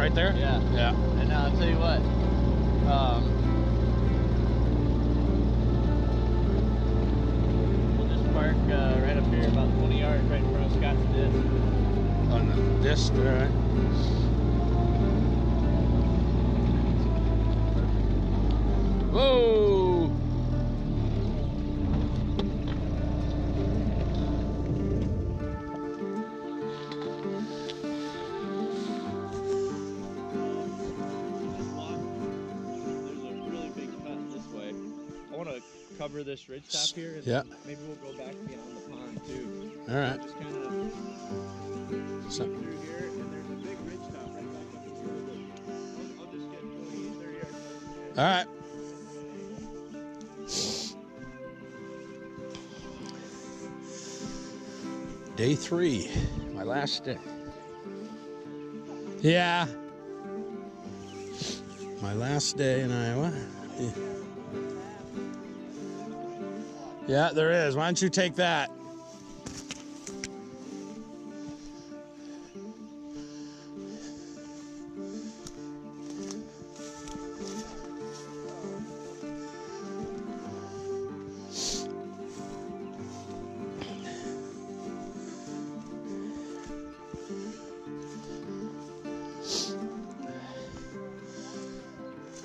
right there? Yeah. Yeah. And now I'll tell you what. We'll just park right up here, about 20 yards, right in front of Scott's disc. On the disc, all right. Whoa! Cover this ridge top here, and yeah. then maybe we'll go back beyond the pond too. All right. Just kind of through here, and there's a big ridge top right back up. It's really good. I'll just get 20, 30 yards. All right. Day 3, my last day. Yeah. My last day in Iowa. Yeah, there is. Why don't you take that?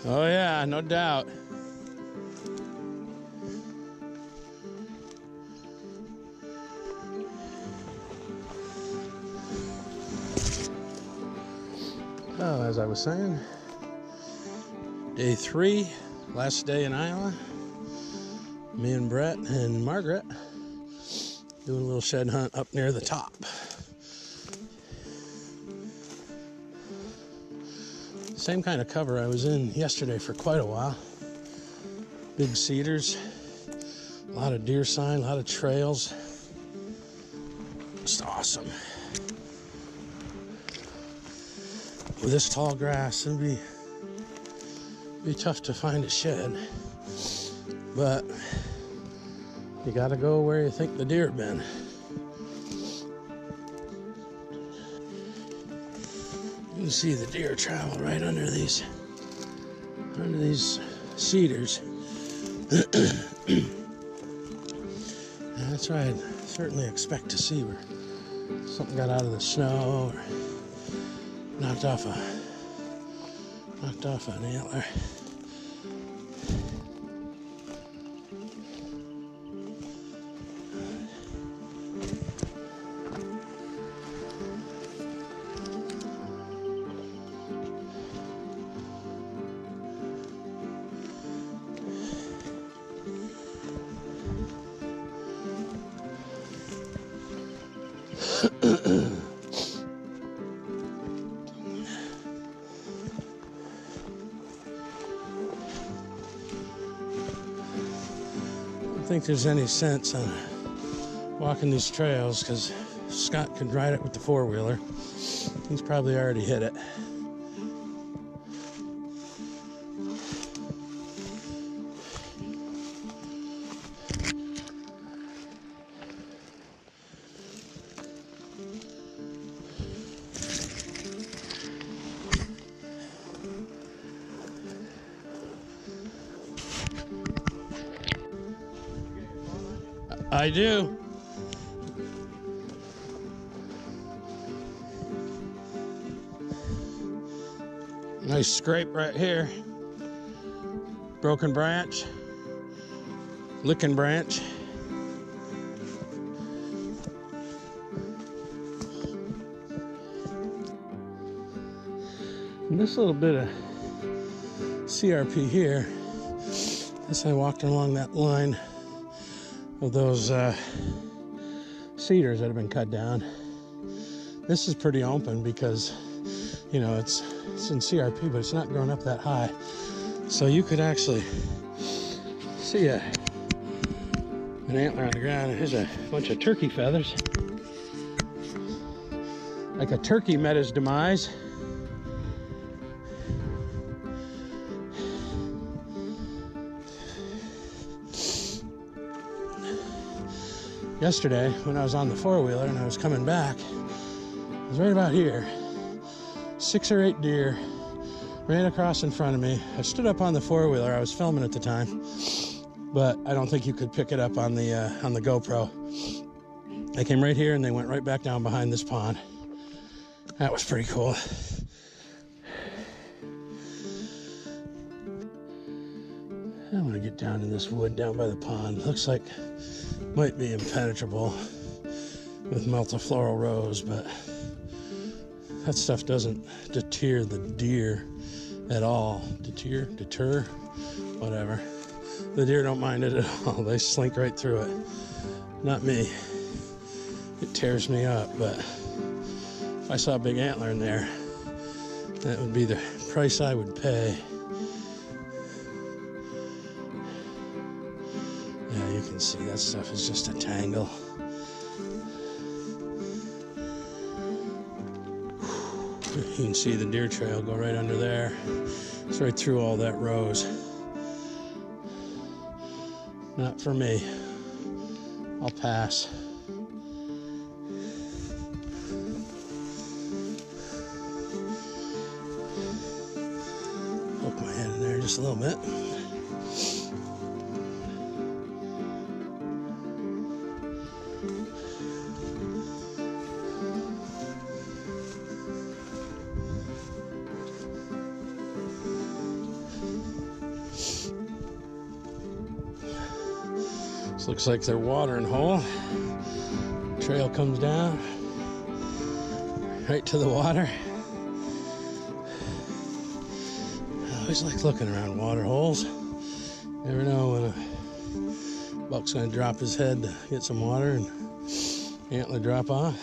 Oh yeah, no doubt. Oh, as I was saying, day 3, last day in Iowa. Me and Brett and Margaret doing a little shed hunt up near the top. Same kind of cover I was in yesterday for quite a while. Big cedars, a lot of deer sign, a lot of trails. Just awesome. With this tall grass, it'd be tough to find a shed, but you gotta go where you think the deer have been. You can see the deer travel right under these cedars. That's right. I certainly expect to see where something got out of the snow or knocked off an antler. I don't think there's any sense on walking these trails because Scott could ride it with the four-wheeler. He's probably already hit it. I do. Nice scrape right here. Broken branch. Licking branch. And this little bit of CRP here, as I walked along that line of those cedars that have been cut down. This is pretty open because, you know, it's in CRP, but it's not grown up that high. So you could actually see an antler on the ground. Here's a bunch of turkey feathers. Like a turkey met his demise. Yesterday, when I was on the four-wheeler and I was coming back, I was right about here. 6 or 8 deer ran across in front of me. I stood up on the four-wheeler. I was filming at the time, but I don't think you could pick it up on the GoPro. They came right here and they went right back down behind this pond. That was pretty cool. I'm gonna get down in this wood down by the pond. Looks like might be impenetrable with multifloral rose, but that stuff doesn't deter the deer at all. Deter, whatever. The deer don't mind it at all. They slink right through it. Not me. It tears me up, but if I saw a big antler in there, that would be the price I would pay. Yeah, you can see that stuff is just a tangle. You can see the deer trail go right under there. It's right through all that rose. Not for me. I'll pass. Poke my head in there just a little bit. This looks like their watering hole. Trail comes down right to the water. I always like looking around water holes. Never know when a buck's gonna drop his head to get some water and antler drop off.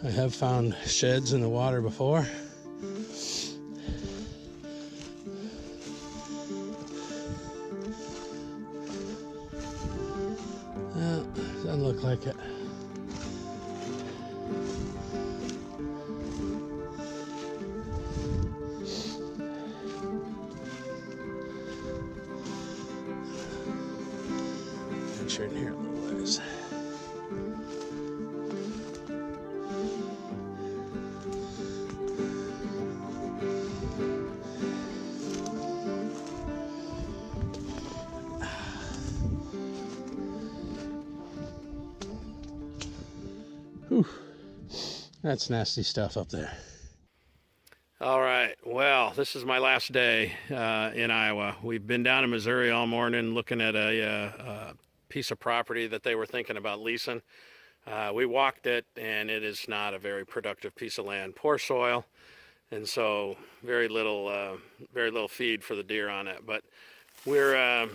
I have found sheds in the water before. Doesn't look like it. Venture in here a little ways. Whew. That's nasty stuff up there. All right, well, this is my last day in Iowa. We've been down in Missouri all morning looking at a piece of property that they were thinking about leasing. We walked it, and it is not a very productive piece of land. Poor soil, and so very little feed for the deer on it. But we're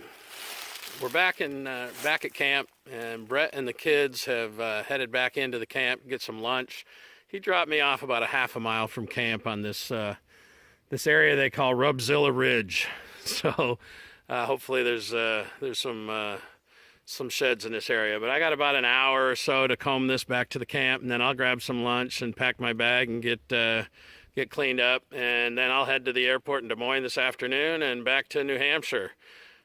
back at camp, and Brett and the kids have headed back into the camp to get some lunch. He dropped me off about a half a mile from camp on this area they call Rubzilla Ridge. So hopefully there's some sheds in this area. But I got about an hour or so to comb this back to the camp, and then I'll grab some lunch and pack my bag and get cleaned up, and then I'll head to the airport in Des Moines this afternoon and back to New Hampshire,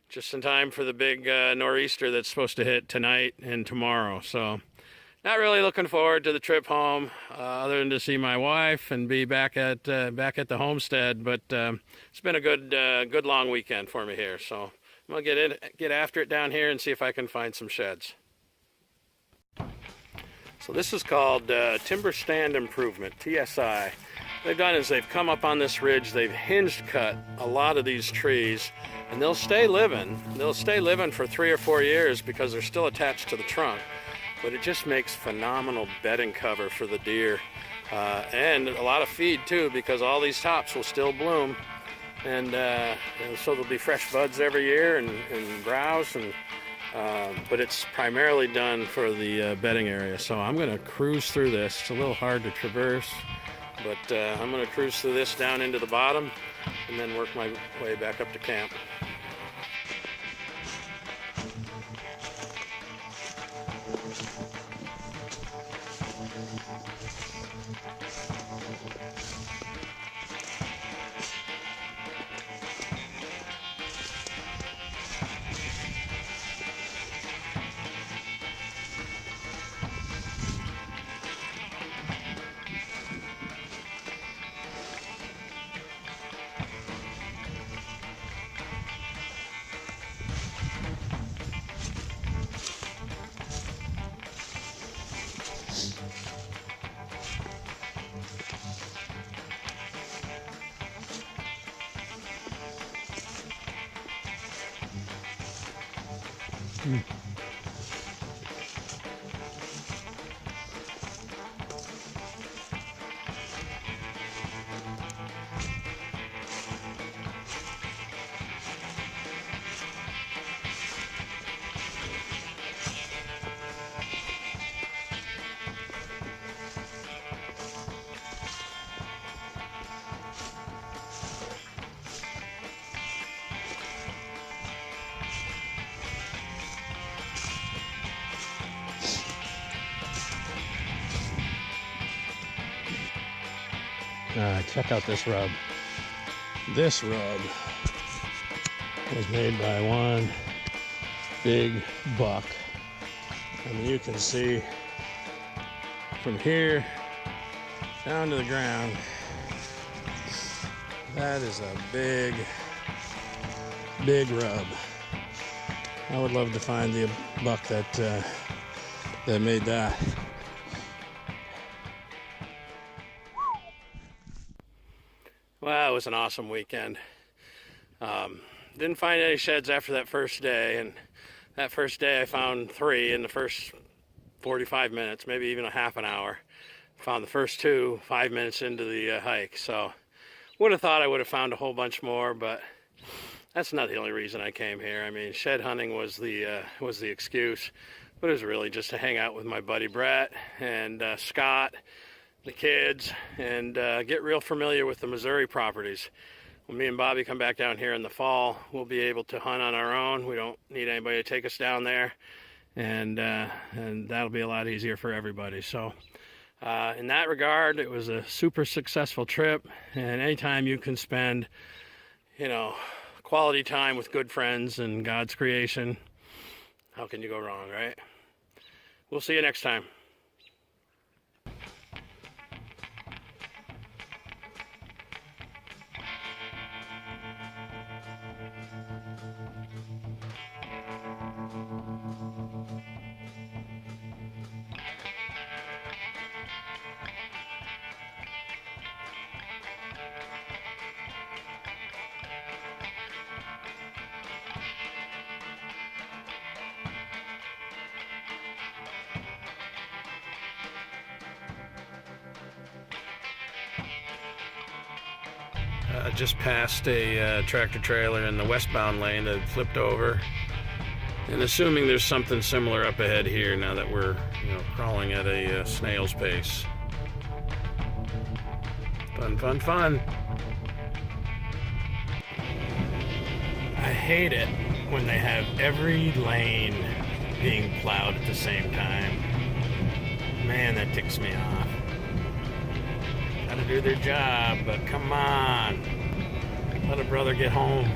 just in time for the big nor'easter that's supposed to hit tonight and tomorrow. So not really looking forward to the trip home, other than to see my wife and be back at the homestead. But it's been a good long weekend for me here. So I'm gonna get after it down here and see if I can find some sheds. So this is called Timber Stand Improvement, TSI. What they've done is they've come up on this ridge, they've hinged cut a lot of these trees, and they'll stay living. They'll stay living for 3 or 4 years because they're still attached to the trunk. But it just makes phenomenal bedding cover for the deer, and a lot of feed too, because all these tops will still bloom, and so there'll be fresh buds every year and browse, and but it's primarily done for the bedding area. So I'm going to cruise through this. It's a little hard to traverse, but I'm going to cruise through this down into the bottom and then work my way back up to camp. Check out this rub. This rub was made by one big buck. I mean, you can see from here down to the ground. That is a big, big rub. I would love to find the buck that made that. Well, it was an awesome weekend. Didn't find any sheds after that first day, and that first day I found 3 in the first 45 minutes, maybe even a half an hour. Found the first 2 5 minutes into the hike, so would have thought I would have found a whole bunch more, but that's not the only reason I came here. I mean, shed hunting was the excuse, but it was really just to hang out with my buddy Brett and Scott, the kids, and get real familiar with the Missouri properties. When me and Bobby come back down here in the fall, we'll be able to hunt on our own. We don't need anybody to take us down there, and that'll be a lot easier for everybody. So in that regard, it was a super successful trip, and anytime you can spend, you know, quality time with good friends and God's creation, how can you go wrong, right? We'll see you next time. Just passed a tractor trailer in the westbound lane that had flipped over, and assuming there's something similar up ahead here now that we're, you know, crawling at a snail's pace. Fun, fun, fun. I hate it when they have every lane being plowed at the same time. Man, that ticks me off. Gotta do their job, but come on. Let a brother get home.